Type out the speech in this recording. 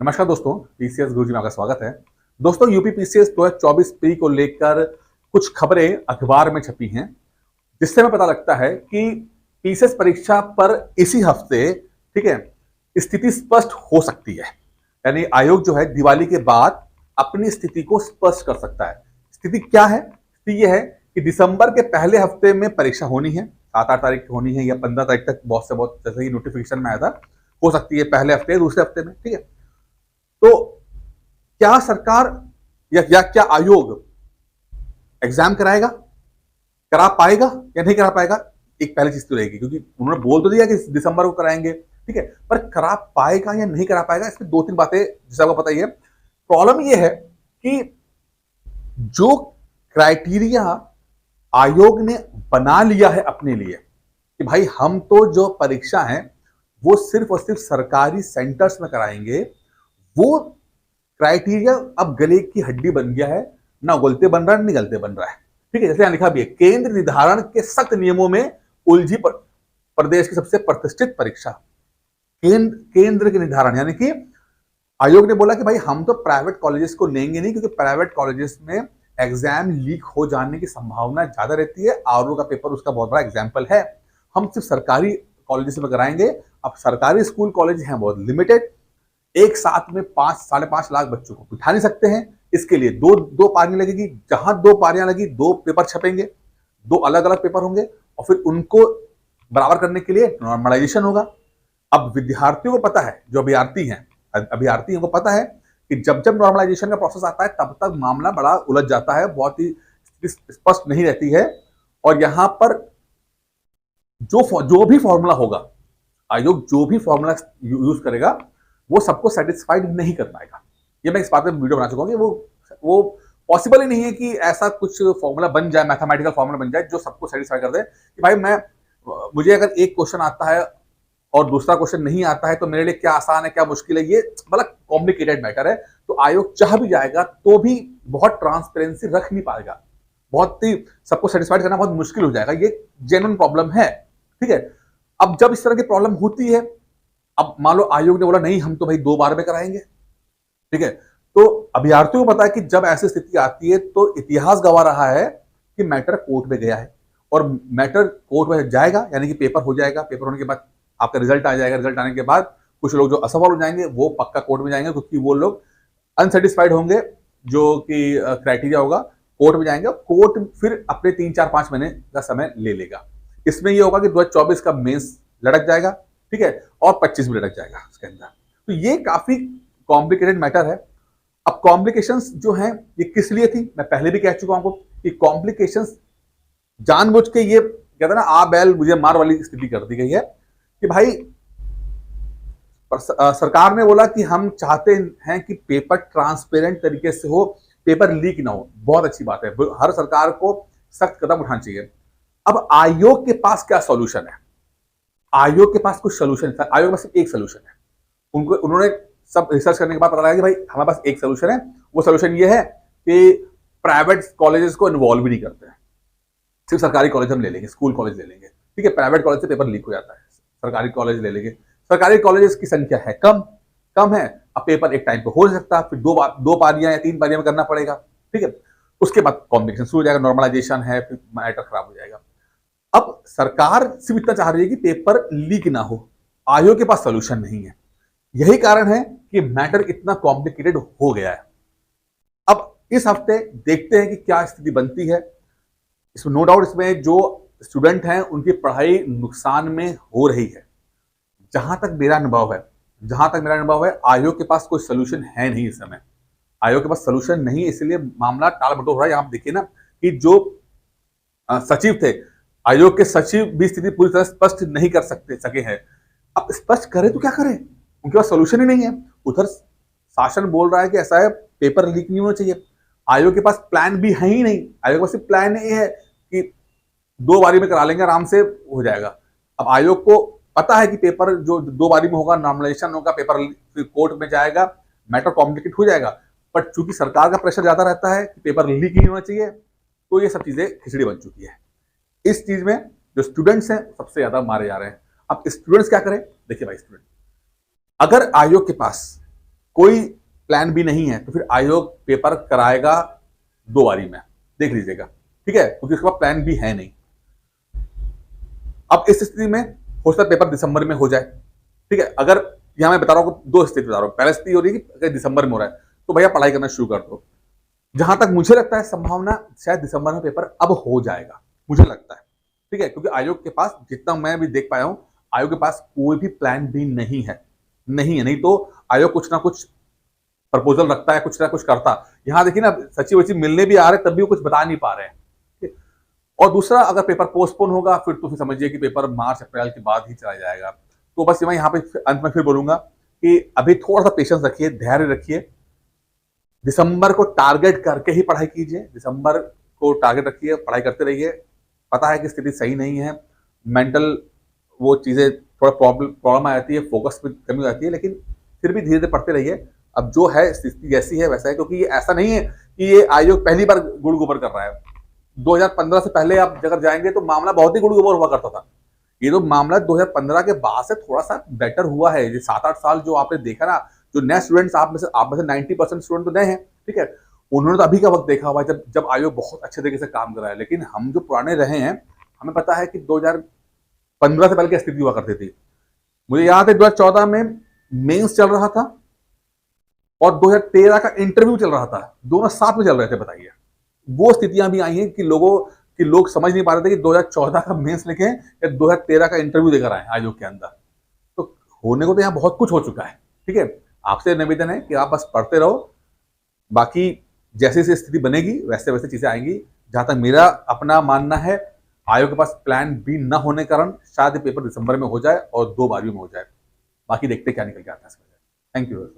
नमस्कार दोस्तों, पीसीएस गुरुजी में आपका स्वागत है। दोस्तों, यूपी पीसीएस 2024 प्री को लेकर कुछ खबरें अखबार में छपी हैं, जिससे हमें पता लगता है कि पीसीएस परीक्षा पर इसी हफ्ते, ठीक है, स्थिति स्पष्ट हो सकती है। यानी आयोग जो है दिवाली के बाद अपनी स्थिति को स्पष्ट कर सकता है। स्थिति क्या है? स्थिति यह है कि दिसंबर के पहले हफ्ते में परीक्षा होनी है, 7-8 तारीख होनी है या 15 तारीख तक, बहुत से बहुत, जैसे ही नोटिफिकेशन में आया था, हो सकती है पहले हफ्ते दूसरे हफ्ते में। ठीक है, तो क्या सरकार या क्या आयोग एग्जाम कराएगा, करा पाएगा या नहीं करा पाएगा? एक पहली चीज तो रहेगी, क्योंकि उन्होंने बोल तो दिया कि दिसंबर को कराएंगे, ठीक है, पर करा पाएगा या नहीं करा पाएगा, इसमें 2-3 बातें जैसे आपको पता ही है। प्रॉब्लम यह है कि जो क्राइटेरिया आयोग ने बना लिया है अपने लिए कि भाई हम तो जो परीक्षा है वो सिर्फ और सिर्फ सरकारी सेंटर्स में कराएंगे, वो क्राइटेरिया अब गले की हड्डी बन गया है। ना उगलते बन रहा है, नहीं गलते बन रहा है। ठीक है, जैसे यहां लिखा भी है, केंद्र निर्धारण के सख्त नियमों में उलझी प्रदेश की सबसे प्रतिष्ठित परीक्षा। केंद्र के निर्धारण यानी कि आयोग ने बोला कि भाई हम तो प्राइवेट कॉलेजेस को लेंगे नहीं, क्योंकि प्राइवेट कॉलेजेस में एग्जाम लीक हो जाने की संभावना ज्यादा रहती है। आरओ का पेपर उसका बहुत बड़ा एग्जाम्पल है। हम सिर्फ सरकारी कॉलेजेस में कराएंगे। अब सरकारी स्कूल कॉलेज हैं बहुत लिमिटेड, एक साथ में 5-5.5 लाख बच्चों को बिठा नहीं सकते हैं। इसके लिए दो पारियां लगेगी। जहां 2 पारियां लगी, 2 पेपर छपेंगे, 2 अलग अलग पेपर होंगे, और फिर उनको बराबर करने के लिए नॉर्मलाइजेशन होगा। अब विद्यार्थियों को पता है, जो अभ्यर्थी हैं, को पता है कि जब जब नॉर्मलाइजेशन का प्रोसेस आता है तब तक मामला बड़ा उलझ जाता है, बहुत ही स्पष्ट नहीं रहती है। और यहां पर जो भी फॉर्मूला होगा, आयोग जो भी फॉर्मूला यूज करेगा, वो सबको सेटिस्फाइड नहीं कर पाएगा। ये मैं इस बात में वीडियो बना चुका हूं कि वो पॉसिबल ही नहीं है कि ऐसा कुछ फॉर्मूला बन जाए, मैथमेटिकल फॉर्मूला बन जाए जो सबको सेटिस्फाई कर दे कि भाई मुझे अगर एक क्वेश्चन आता है और दूसरा क्वेश्चन नहीं आता है तो मेरे लिए क्या आसान है, क्या मुश्किल है। ये बड़ा कॉम्प्लिकेटेड मैटर है। तो आयोग चाह भी जाएगा तो भी बहुत ट्रांसपेरेंसी रख नहीं पाएगा, बहुत ही सबको सेटिस्फाइड करना बहुत मुश्किल हो जाएगा। ये जेन्युइन प्रॉब्लम है। ठीक है, अब जब इस तरह की प्रॉब्लम होती है, अब मान लो आयोग ने बोला नहीं हम तो भाई 2 बार में कराएंगे, ठीक है, तो अभ्यर्थियों को पता है कि जब ऐसी स्थिति आती है तो इतिहास गवा रहा है कि मैटर कोर्ट में गया है, और मैटर कोर्ट में जाएगा यानी कि पेपर हो जाएगा। पेपर होने के बाद आपका रिजल्ट आ जाएगा। रिजल्ट आने के बाद कुछ लोग जो असफल हो जाएंगे वो पक्का कोर्ट में जाएंगे, क्योंकि वो लोग अनसेटिस्फाइड होंगे, जो कि क्राइटेरिया होगा, कोर्ट में जाएंगे। कोर्ट फिर अपने 3-4-5 महीने का समय ले लेगा। इसमें यह होगा कि 2024 का मेंस लटक जाएगा, ठीक है, और 25 भी लटक जाएगा इसके अंदर। तो ये काफी कॉम्प्लिकेटेड मैटर है। अब कॉम्प्लिकेशंस जो हैं ये किस लिए थी, मैं पहले भी कह चुका हूं कि कॉम्प्लिकेशंस जानबूझ के, ये कहते हैं ना, आ बैल मुझे मार वाली स्थिति कर दी गई है कि भाई सरकार ने बोला कि हम चाहते हैं कि पेपर ट्रांसपेरेंट तरीके से हो, पेपर लीक ना हो। बहुत अच्छी बात है, हर सरकार को सख्त कदम उठाना चाहिए। अब आयोग के पास क्या सॉल्यूशन है? आयोग के पास कुछ सोल्यूशन था। आयोग के पास एक सोल्यूशन है। उन्होंने सब रिसर्च करने के बाद पता लगा कि भाई हमारे पास एक सोल्यूशन है। वो सोल्यूशन ये है कि प्राइवेट कॉलेजेस को इन्वॉल्व भी नहीं करते हैं, सिर्फ सरकारी कॉलेज हम ले लेंगे, स्कूल कॉलेज ले लेंगे। ठीक है, प्राइवेट कॉलेज से पेपर लीक हो जाता है, सरकारी कॉलेज ले लेंगे। सरकारी कॉलेजेस की संख्या है कम है। अब पेपर एक टाइम पे हो सकता है, फिर 2 पारियां या 3 पारियां में करना पड़ेगा। ठीक है, उसके बाद कॉम्प्लिकेशन शुरू हो जाएगा, नॉर्मलाइजेशन है, फिर मैटर खराब हो जाएगा। अब सरकार सिर्फ इतना चाह रही है कि पेपर लीक ना हो। आयोग के पास सोल्यूशन नहीं है। यही कारण है कि मैटर इतना कॉम्प्लिकेटेड हो गया है। अब इस हफ्ते देखते हैं कि क्या स्थिति बनती है। इसमें नो डाउट, इसमें जो स्टूडेंट हैं उनकी पढ़ाई नुकसान में हो रही है। जहां तक मेरा अनुभव है, आयोग के पास कोई सोल्यूशन है नहीं इस समय। आयोग के पास सोल्यूशन नहीं, इसलिए मामला टाल मटोल हो रहा है। यहां देखिए ना कि जो सचिव थे, आयोग के सचिव भी स्थिति पूरी तरह स्पष्ट नहीं कर सके हैं। अब स्पष्ट करें तो क्या करें, उनके पास सोल्यूशन ही नहीं है। उधर शासन बोल रहा है कि ऐसा है, पेपर लीक नहीं होना चाहिए। आयोग के पास प्लान भी है ही नहीं। आयोग के पास सिर्फ प्लान ये है कि 2 बारी में करा लेंगे, आराम से हो जाएगा। अब आयोग को पता है कि पेपर जो 2 बारी में होगा, नॉर्मलाइजेशन होगा, पेपर फिर कोर्ट में जाएगा, मैटर कॉम्प्लिकेट हो जाएगा। बट चूंकि सरकार का प्रेशर ज्यादा रहता है कि पेपर लीक नहीं होना चाहिए, तो ये सब चीजें खिचड़ी बन चुकी है। इस चीज में जो स्टूडेंट्स हैं सबसे ज्यादा मारे जा रहे हैं। अब स्टूडेंट्स क्या करें? देखिए भाई, स्टूडेंट, अगर आयोग के पास कोई प्लान बी नहीं है तो फिर आयोग पेपर कराएगा 2 बारी में, देख लीजिएगा, ठीक है, क्योंकि उसके पास प्लान बी है नहीं। अब इस स्थिति में हो सकता है पेपर दिसंबर में हो जाए, ठीक है। अगर यहां मैं बता रहा हूं, 2 स्थिति बता रहा हूं। पहली स्थिति हो रही है कि अगर दिसंबर में हो रहा है तो भैया पढ़ाई करना शुरू कर दो। जहां तक मुझे लगता है संभावना शायद दिसंबर में पेपर अब हो जाएगा, मुझे लगता है, ठीक है, क्योंकि आयोग के पास जितना मैं भी देख पाया हूं, आयोग के पास कोई भी प्लान बी नहीं है, नहीं तो आयोग कुछ ना कुछ प्रपोजल रखता है, कुछ ना कुछ करता। यहां देखिए ना, सचिव वचिव मिलने भी आ रहे तब भी वो कुछ बता नहीं पा रहे हैं। और दूसरा, अगर पेपर पोस्टपोन होगा फिर तो फिर समझिए कि पेपर मार्च अप्रैल के बाद ही चला जाएगा। तो बस मैं यहाँ पे अंत में फिर बोलूंगा कि अभी थोड़ा सा पेशेंस रखिए, धैर्य रखिए, दिसंबर को टारगेट करके ही पढ़ाई कीजिए, दिसंबर को टारगेट रखिए, पढ़ाई करते रहिए। पता है कि स्थिति सही नहीं है, मेंटल वो चीजें थोड़ा प्रॉब्लम आ जाती है, फोकस में कमी हो जाती है, लेकिन फिर भी धीरे धीरे पढ़ते रहिए। अब जो है स्थिति जैसी है वैसा है, क्योंकि ये ऐसा नहीं है कि ये आयोग पहली बार गुड़ गोबर कर रहा है। 2015 से पहले आप अगर जाएंगे तो मामला बहुत ही गुड़ गोबर हुआ करता था। ये तो मामला 2015 के बाद से थोड़ा सा बेटर हुआ है। ये 7-8 साल जो आपने देखा ना, जो नए स्टूडेंट्स आप में से 90% स्टूडेंट तो नए हैं, ठीक है, उन्होंने तो अभी का वक्त देखा हुआ है जब आयोग बहुत अच्छे तरीके से काम कर रहा है। लेकिन हम जो पुराने रहे हैं, हमें पता है कि 2015 से पहले क्या स्थिति हुआ करती थी। मुझे याद है 2014 में मेंस चल रहा था और 2013 का इंटरव्यू चल रहा था, दोनों साथ में चल रहे थे। बताइए, वो स्थितियां भी आई हैं कि लोग समझ नहीं पा रहे थे कि 2014 का मेंस लिखें या 2013 का इंटरव्यू देकर आए आयोग के अंदर। तो होने को तो यहाँ बहुत कुछ हो चुका है, ठीक है। आपसे निवेदन है कि आप बस पढ़ते रहो, बाकी जैसे जैसे स्थिति बनेगी वैसे वैसे चीजें आएंगी। जहां तक मेरा अपना मानना है, आयोग के पास प्लान बी न होने के कारण शायद पेपर दिसंबर में हो जाए और 2 बारियों में हो जाए। बाकी देखते क्या निकल के आता है। Thank you.